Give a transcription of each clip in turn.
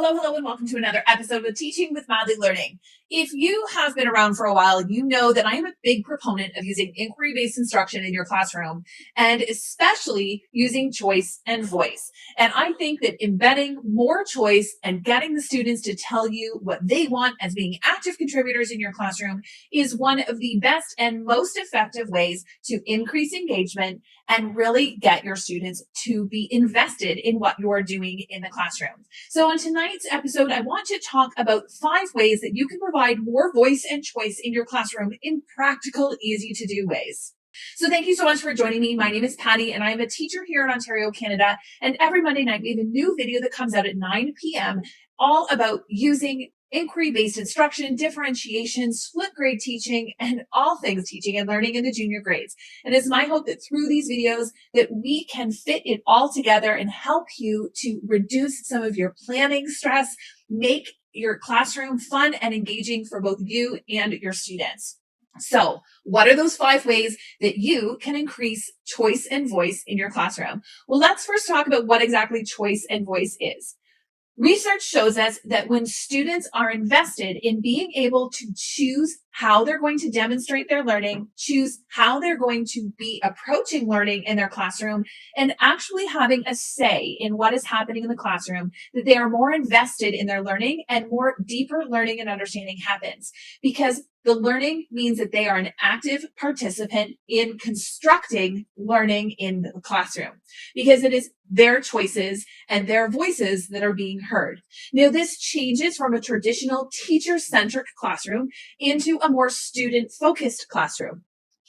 Hello, and welcome to another episode of Teaching with Madly Learning. If you have been around for a while, you know that I am a big proponent of using inquiry-based instruction in your classroom, and especially using choice and voice. And I think that embedding more choice and getting the students to tell you what they want as being active contributors in your classroom is one of the best and most effective ways to increase engagement and really get your students to be invested in what you're doing in the classroom. So on tonight's episode, I want to talk about 5 ways that you can provide more voice and choice in your classroom in practical, easy to do ways. So thank you so much for joining me. My name is Patty and I'm a teacher here in Ontario, Canada. And every Monday night, we have a new video that comes out at 9 p.m. all about using inquiry-based instruction, differentiation, split grade teaching, and all things teaching and learning in the junior grades. And it's my hope that through these videos that we can fit it all together and help you to reduce some of your planning stress, make your classroom fun and engaging for both you and your students. So what are those 5 ways that you can increase choice and voice in your classroom? Well, let's first talk about what exactly choice and voice is. Research shows us that when students are invested in being able to choose how they're going to demonstrate their learning, choose how they're going to be approaching learning in their classroom, and actually having a say in what is happening in the classroom, that they are more invested in their learning and more deeper learning and understanding happens. Because the learning means that they are an active participant in constructing learning in the classroom, because it is their choices and their voices that are being heard. Now, this changes from a traditional teacher-centric classroom into a more student-focused classroom,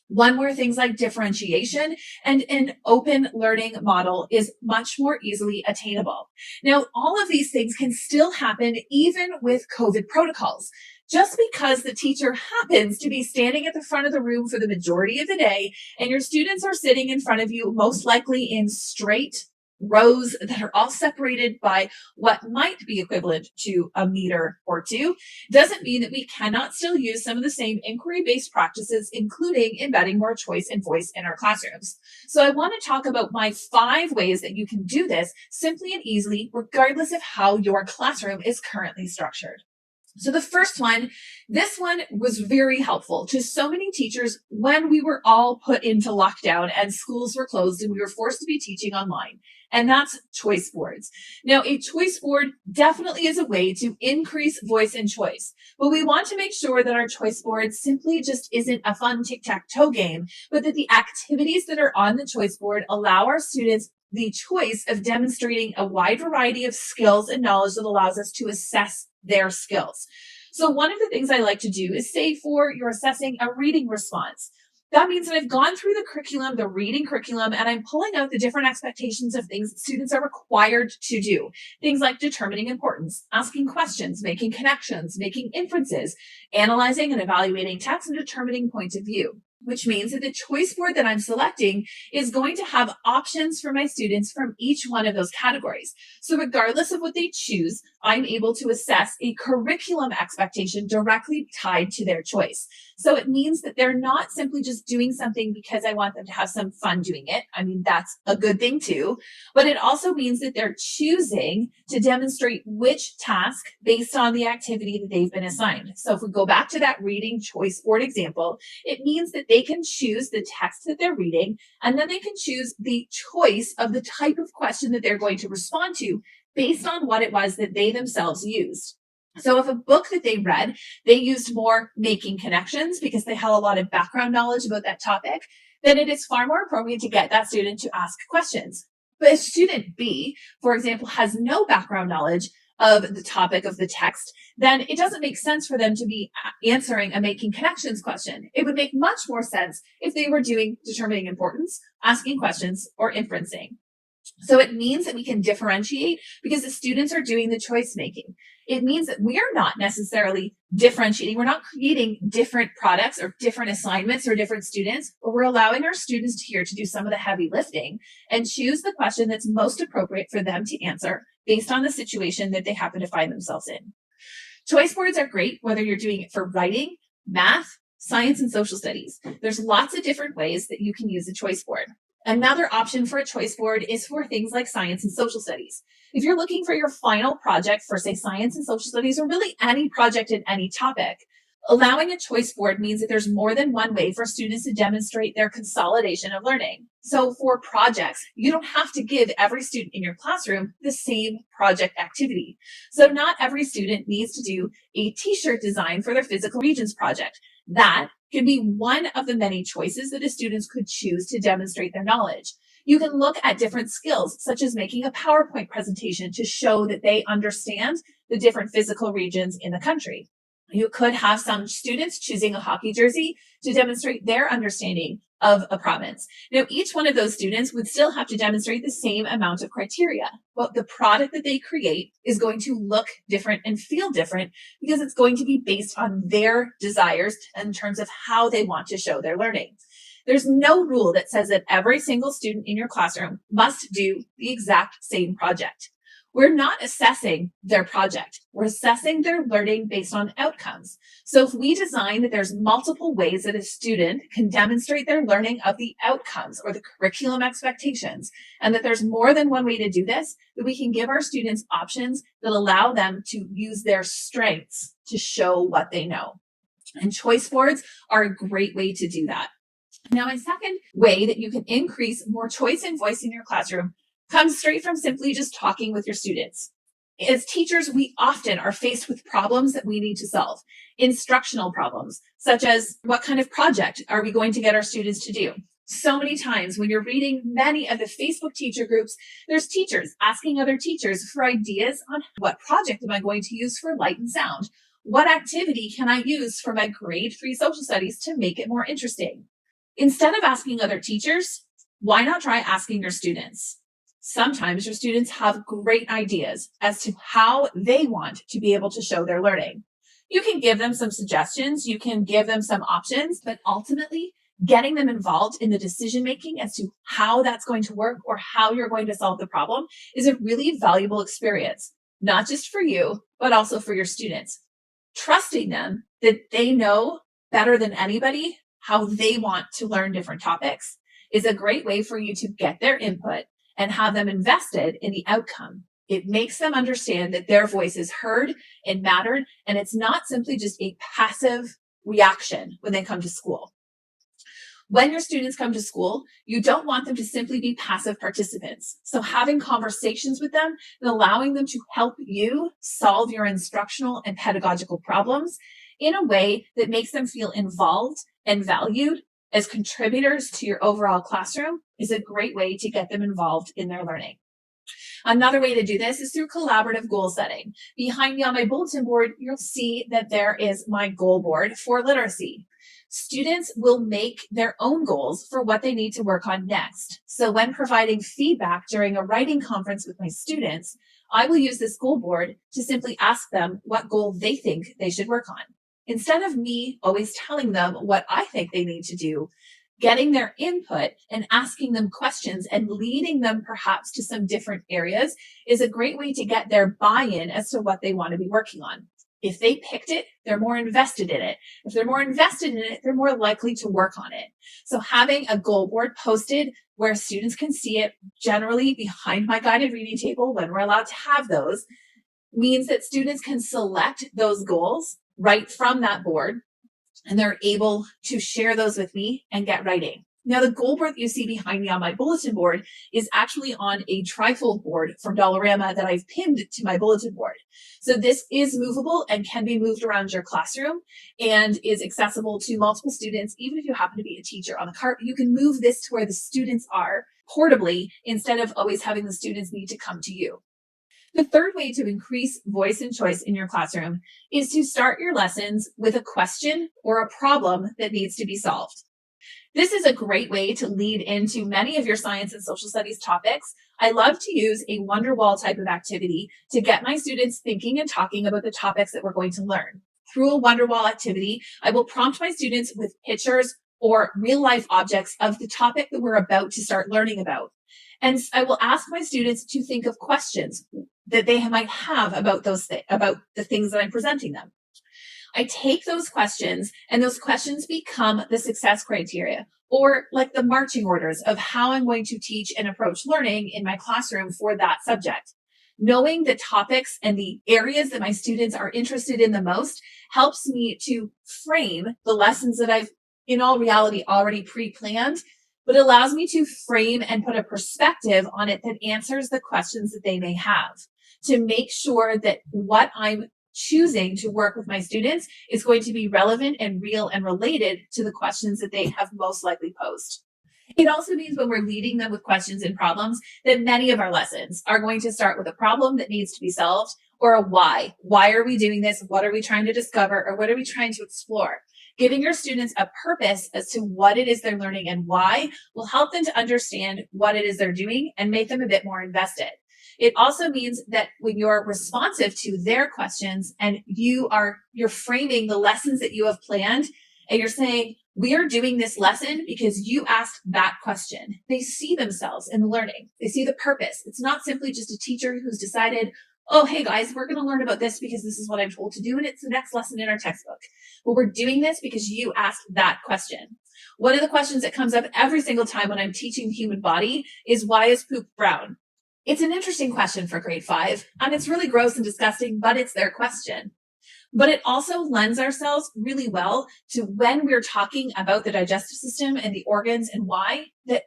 one where things like differentiation and an open learning model is much more easily attainable. Now, all of these things can still happen even with COVID protocols. Just because the teacher happens to be standing at the front of the room for the majority of the day and your students are sitting in front of you, most likely in straight rows that are all separated by what might be equivalent to a meter or 2, doesn't mean that we cannot still use some of the same inquiry-based practices, including embedding more choice and voice in our classrooms. So I want to talk about my 5 ways that you can do this simply and easily, regardless of how your classroom is currently structured. So the first one, this one was very helpful to so many teachers when we were all put into lockdown and schools were closed and we were forced to be teaching online. And that's choice boards. Now, a choice board definitely is a way to increase voice and choice, but we want to make sure that our choice board simply just isn't a fun tic-tac-toe game, but that the activities that are on the choice board allow our students the choice of demonstrating a wide variety of skills and knowledge that allows us to assess their skills. So one of the things I like to do is say for you're assessing a reading response. That means that I've gone through the curriculum, the reading curriculum, and I'm pulling out the different expectations of things that students are required to do. Things like determining importance, asking questions, making connections, making inferences, analyzing and evaluating text, and determining points of view. Which means that the choice board that I'm selecting is going to have options for my students from each one of those categories. So regardless of what they choose, I'm able to assess a curriculum expectation directly tied to their choice. So it means that they're not simply just doing something because I want them to have some fun doing it. I mean, that's a good thing too, but it also means that they're choosing to demonstrate which task based on the activity that they've been assigned. So if we go back to that reading choice board example, it means that they can choose the text that they're reading, and then they can choose the choice of the type of question that they're going to respond to based on what it was that they themselves used. So if a book that they read, they used more making connections because they had a lot of background knowledge about that topic, then it is far more appropriate to get that student to ask questions. But if student B, for example, has no background knowledge of the topic of the text, then it doesn't make sense for them to be answering a making connections question. It would make much more sense if they were doing determining importance, asking questions, or inferencing. So it means that we can differentiate because the students are doing the choice making. It means that we are not necessarily differentiating. We're not creating different products or different assignments or different students, but we're allowing our students here to do some of the heavy lifting and choose the question that's most appropriate for them to answer based on the situation that they happen to find themselves in. Choice boards are great whether you're doing it for writing, math, science, and social studies. There's lots of different ways that you can use a choice board. Another option for a choice board is for things like science and social studies. If you're looking for your final project for, say, science and social studies, or really any project in any topic, allowing a choice board means that there's more than one way for students to demonstrate their consolidation of learning. So for projects, you don't have to give every student in your classroom the same project activity. So not every student needs to do a t-shirt design for their physical regions project. That can be one of the many choices that the students could choose to demonstrate their knowledge. You can look at different skills, such as making a PowerPoint presentation to show that they understand the different physical regions in the country. You could have some students choosing a hockey jersey to demonstrate their understanding of a province. Now, each one of those students would still have to demonstrate the same amount of criteria, but the product that they create is going to look different and feel different because it's going to be based on their desires in terms of how they want to show their learning. There's no rule that says that every single student in your classroom must do the exact same project. We're not assessing their project. We're assessing their learning based on outcomes. So if we design that there's multiple ways that a student can demonstrate their learning of the outcomes or the curriculum expectations, and that there's more than one way to do this, that we can give our students options that allow them to use their strengths to show what they know. And choice boards are a great way to do that. Now, my second way that you can increase more choice and voice in your classroom comes straight from simply just talking with your students. As teachers, we often are faced with problems that we need to solve, instructional problems, such as what kind of project are we going to get our students to do? So many times when you're reading many of the Facebook teacher groups, there's teachers asking other teachers for ideas on what project am I going to use for light and sound? What activity can I use for my grade 3 social studies to make it more interesting? Instead of asking other teachers, why not try asking your students? Sometimes your students have great ideas as to how they want to be able to show their learning. You can give them some suggestions, you can give them some options, but ultimately getting them involved in the decision making as to how that's going to work or how you're going to solve the problem is a really valuable experience, not just for you, but also for your students. Trusting them that they know better than anybody how they want to learn different topics is a great way for you to get their input and have them invested in the outcome. It makes them understand that their voice is heard and mattered, and it's not simply just a passive reaction when they come to school. When your students come to school, you don't want them to simply be passive participants. So having conversations with them and allowing them to help you solve your instructional and pedagogical problems in a way that makes them feel involved and valued as contributors to your overall classroom is a great way to get them involved in their learning. Another way to do this is through collaborative goal setting. Behind me on my bulletin board, you'll see that there is my goal board for literacy. Students will make their own goals for what they need to work on next. So when providing feedback during a writing conference with my students, I will use this goal board to simply ask them what goal they think they should work on. Instead of me always telling them what I think they need to do, getting their input and asking them questions and leading them perhaps to some different areas is a great way to get their buy-in as to what they want to be working on. If they picked it, they're more invested in it. If they're more invested in it, they're more likely to work on it. So having a goal board posted where students can see it, generally behind my guided reading table when we're allowed to have those, means that students can select those goals right from that board, and they're able to share those with me and get writing. Now, the goal board that you see behind me on my bulletin board is actually on a trifold board from Dollarama that I've pinned to my bulletin board. So this is movable and can be moved around your classroom and is accessible to multiple students. Even if you happen to be a teacher on the cart, you can move this to where the students are portably instead of always having the students need to come to you. The third way to increase voice and choice in your classroom is to start your lessons with a question or a problem that needs to be solved. This is a great way to lead into many of your science and social studies topics. I love to use a Wonderwall type of activity to get my students thinking and talking about the topics that we're going to learn. Through a Wonderwall activity, I will prompt my students with pictures or real life objects of the topic that we're about to start learning about. And I will ask my students to think of questions that they might have about about the things that I'm presenting them. I take those questions and those questions become the success criteria. or like the marching orders of how I'm going to teach and approach learning in my classroom for that subject. Knowing the topics and the areas that my students are interested in the most helps me to frame the lessons that I've, in all reality, already pre planned, but allows me to frame and put a perspective on it that answers the questions that they may have, to make sure that what I'm choosing to work with my students is going to be relevant and real and related to the questions that they have most likely posed. It also means when we're leading them with questions and problems that many of our lessons are going to start with a problem that needs to be solved or a why. Why are we doing this? What are we trying to discover? Or what are we trying to explore? Giving your students a purpose as to what it is they're learning and why will help them to understand what it is they're doing and make them a bit more invested. It also means that when you're responsive to their questions and you're framing the lessons that you have planned and you're saying, we are doing this lesson because you asked that question. They see themselves in the learning. They see the purpose. It's not simply just a teacher who's decided, oh, hey guys, we're going to learn about this because this is what I'm told to do. And it's the next lesson in our textbook. But we're doing this because you asked that question. One of the questions that comes up every single time when I'm teaching the human body is, why is poop brown? It's an interesting question for grade 5, and it's really gross and disgusting, but it's their question. But it also lends ourselves really well to when we're talking about the digestive system and the organs and why,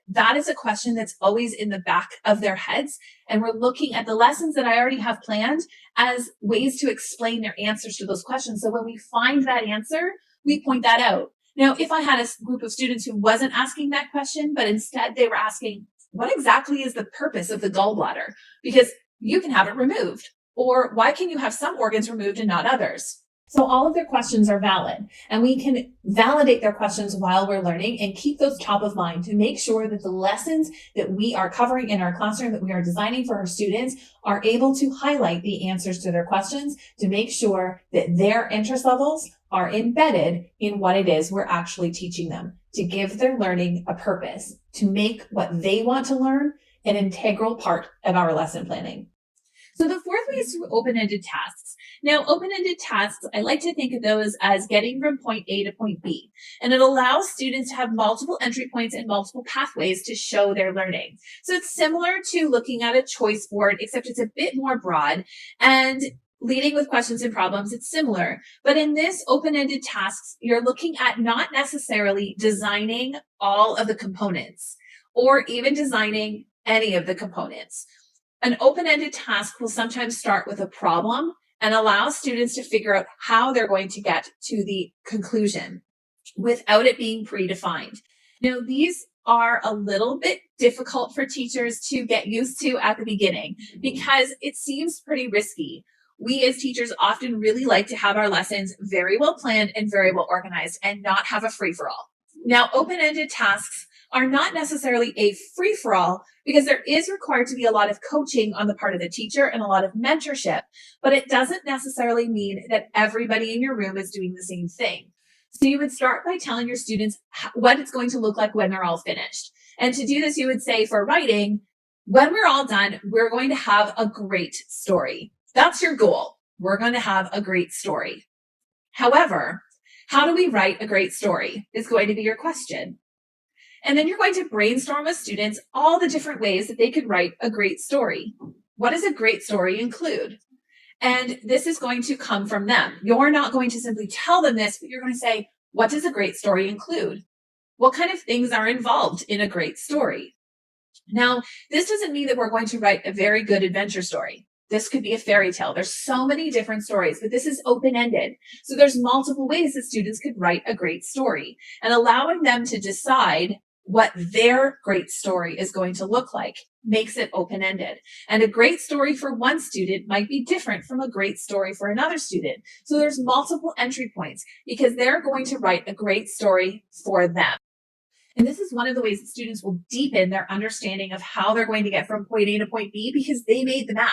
that is a question that's always in the back of their heads. And we're looking at the lessons that I already have planned as ways to explain their answers to those questions. So when we find that answer, we point that out. Now, if I had a group of students who wasn't asking that question, but instead they were asking, what exactly is the purpose of the gallbladder? Because you can have it removed. Or why can you have some organs removed and not others? So all of their questions are valid, and we can validate their questions while we're learning and keep those top of mind to make sure that the lessons that we are covering in our classroom, that we are designing for our students, are able to highlight the answers to their questions to make sure that their interest levels are embedded in what it is we're actually teaching them, to give their learning a purpose, to make what they want to learn an integral part of our lesson planning. So the fourth way is through open-ended tasks. Now, open-ended tasks, I like to think of those as getting from point A to point B, and it allows students to have multiple entry points and multiple pathways to show their learning. So it's similar to looking at a choice board, except it's a bit more broad, and leading with questions and problems, it's similar. But in this open-ended tasks, you're looking at not necessarily designing all of the components or even designing any of the components. An open-ended task will sometimes start with a problem and allow students to figure out how they're going to get to the conclusion without it being predefined. Now, these are a little bit difficult for teachers to get used to at the beginning because it seems pretty risky. We as teachers often really like to have our lessons very well planned and very well organized and not have a free-for-all. Now, open-ended tasks are not necessarily a free-for-all because there is required to be a lot of coaching on the part of the teacher and a lot of mentorship, but it doesn't necessarily mean that everybody in your room is doing the same thing. So you would start by telling your students what it's going to look like when they're all finished. And to do this, you would say for writing, when we're all done, we're going to have a great story. That's your goal. We're going to have a great story. However, how do we write a great story is going to be your question. And then you're going to brainstorm with students all the different ways that they could write a great story. What does a great story include? And this is going to come from them. You're not going to simply tell them this, but you're going to say, what does a great story include? What kind of things are involved in a great story? Now, this doesn't mean that we're going to write a very good adventure story. This could be a fairy tale. There's so many different stories, but this is open-ended. So there's multiple ways that students could write a great story, and allowing them to decide what their great story is going to look like makes it open-ended. And a great story for one student might be different from a great story for another student. So there's multiple entry points because they're going to write a great story for them. And this is one of the ways that students will deepen their understanding of how they're going to get from point A to point B because they made the map.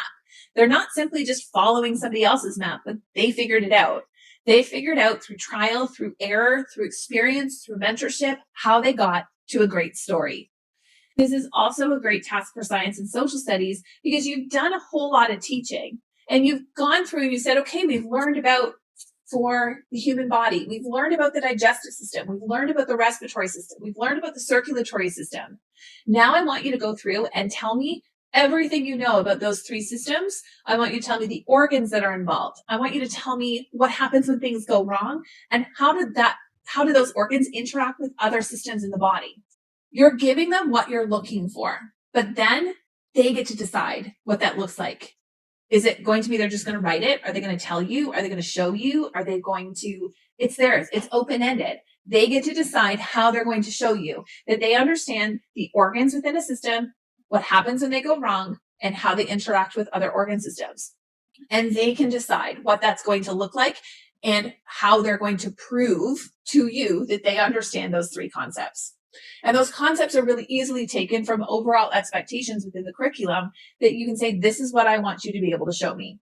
They're not simply just following somebody else's map, but they figured it out. They figured out through trial, through error, through experience, through mentorship, how they got to a great story. This is also a great task for science and social studies because you've done a whole lot of teaching and you've gone through and you said, okay, we've learned about for the human body. We've learned about the digestive system. We've learned about the respiratory system. We've learned about the circulatory system. Now I want you to go through and tell me everything you know about those three systems. I want you to tell me the organs that are involved. I want you to tell me what happens when things go wrong and how do those organs interact with other systems in the body. You're giving them what you're looking for, but then they get to decide what that looks like. Is it going to be they're just going to write it? Are they going to tell you? Are they going to show you? Are they going to, it's theirs. It's open-ended. They get to decide how they're going to show you that they understand the organs within a system, what happens when they go wrong, and how they interact with other organ systems. And they can decide what that's going to look like and how they're going to prove to you that they understand those three concepts. And those concepts are really easily taken from overall expectations within the curriculum that you can say, this is what I want you to be able to show me.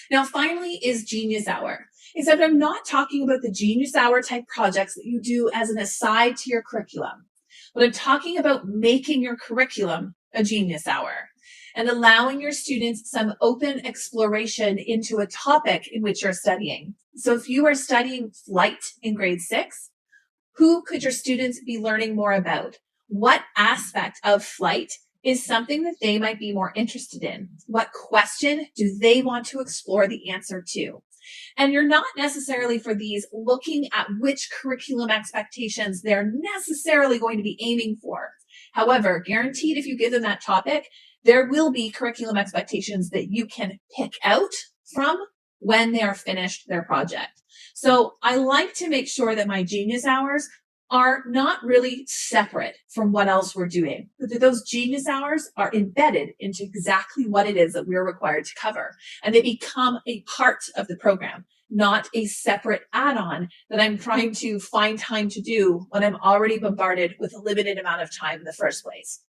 Now, finally is Genius Hour. Except I'm not talking about the Genius Hour type projects that you do as an aside to your curriculum, but I'm talking about making your curriculum a Genius Hour and allowing your students some open exploration into a topic in which you're studying. So if you are studying flight in grade 6, who could your students be learning more about? What aspect of flight is something that they might be more interested in? What question do they want to explore the answer to? And you're not necessarily for these looking at which curriculum expectations they're necessarily going to be aiming for. However, guaranteed if you give them that topic, there will be curriculum expectations that you can pick out from when they are finished their project. So I like to make sure that my Genius Hours are not really separate from what else we're doing, but that those Genius Hours are embedded into exactly what it is that we're required to cover. And they become a part of the program, not a separate add-on that I'm trying to find time to do when I'm already bombarded with a limited amount of time in the first place.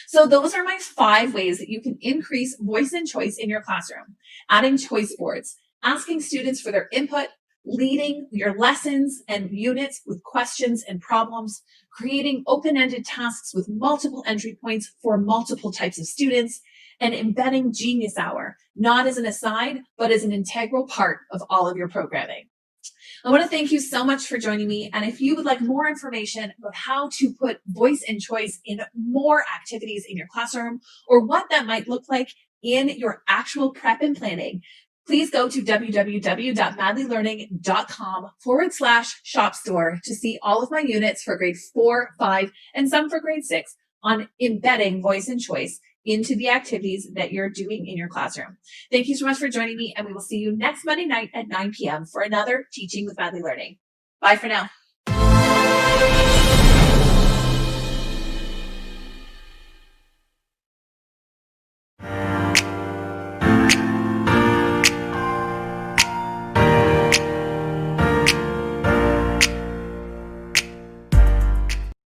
So those are my 5 ways that you can increase voice and choice in your classroom. Adding choice boards, asking students for their input, leading your lessons and units with questions and problems, creating open-ended tasks with multiple entry points for multiple types of students, and embedding Genius Hour, not as an aside, but as an integral part of all of your programming. I want to thank you so much for joining me. And if you would like more information about how to put voice and choice in more activities in your classroom, or what that might look like in your actual prep and planning, please go to www.madlylearning.com/shop store to see all of my units for grade 4, 5, and some for grade 6 on embedding voice and choice into the activities that you're doing in your classroom. Thank you so much for joining me, and we will see you next Monday night at 9 p.m. for another Teaching with Madly Learning. Bye for now.